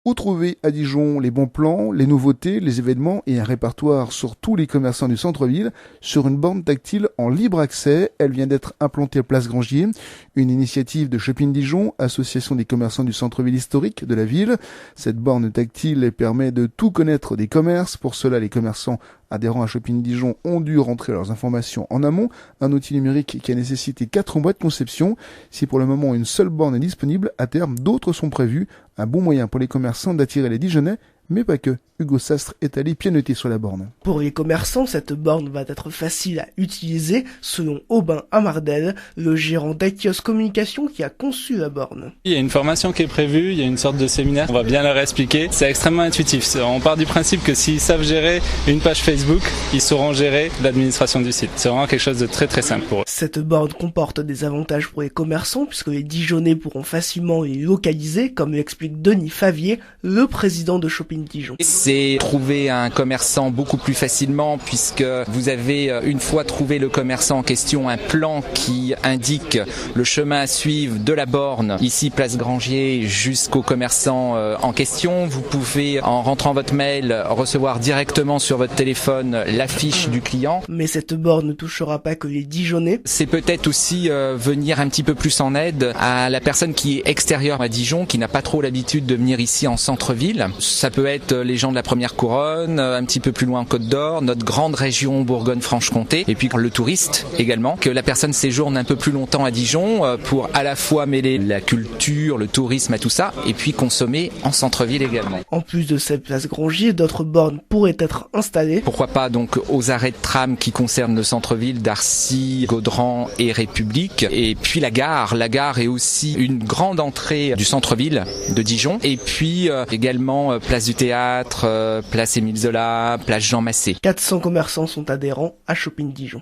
Où trouver à Dijon les bons plans, les nouveautés, les événements et un répertoire sur tous les commerçants du centre-ville sur une borne tactile en libre accès. Elle vient d'être implantée place Grangier, une initiative de Shopping Dijon, association des commerçants du centre-ville historique de la ville. Cette borne tactile permet de tout connaître des commerces. Pour cela, les commerçants adhérents à Shopping Dijon ont dû rentrer leurs informations en amont, un outil numérique qui a nécessité 4 mois de conception. Si pour le moment une seule borne est disponible, à terme d'autres sont prévues. Un bon moyen pour les commerçants d'attirer les Dijonnais, mais pas que. Hugo Sastre est allé pianoter sur la borne. Pour les commerçants, cette borne va être facile à utiliser, selon Aubin Amardel, le gérant d'Akios Communication qui a conçu la borne. Il y a une formation qui est prévue, il y a une sorte de séminaire, on va bien leur expliquer. C'est extrêmement intuitif. On part du principe que s'ils savent gérer une page Facebook, ils sauront gérer l'administration du site. C'est vraiment quelque chose de très très simple pour eux. Cette borne comporte des avantages pour les commerçants puisque les Dijonnais pourront facilement les localiser, comme l'explique Denis Favier, le président de Shopping Dijon. C'est trouver un commerçant beaucoup plus facilement puisque vous avez, une fois trouvé le commerçant en question, un plan qui indique le chemin à suivre de la borne, ici place Grangier, jusqu'au commerçant en question. Vous pouvez, en rentrant votre mail, recevoir directement sur votre téléphone la fiche du client. Mais cette borne ne touchera pas que les Dijonnais. C'est peut-être aussi venir un petit peu plus en aide à la personne qui est extérieure à Dijon, qui n'a pas trop l'habitude de venir ici en centre-ville. Ça peut être les gens de la première couronne, un petit peu plus loin en Côte d'Or, notre grande région Bourgogne-Franche-Comté, et puis le touriste également, que la personne séjourne un peu plus longtemps à Dijon pour à la fois mêler la culture, le tourisme à tout ça, et puis consommer en centre-ville également. En plus de cette place Grangier, d'autres bornes pourraient être installées. Pourquoi pas donc aux arrêts de tram qui concernent le centre-ville d'Arcy, Gaudran et République, et puis la gare. La gare est aussi une grande entrée du centre-ville de Dijon, et puis également place du Théâtre, place Émile Zola, place Jean Massé. 400 commerçants sont adhérents à Shopping Dijon.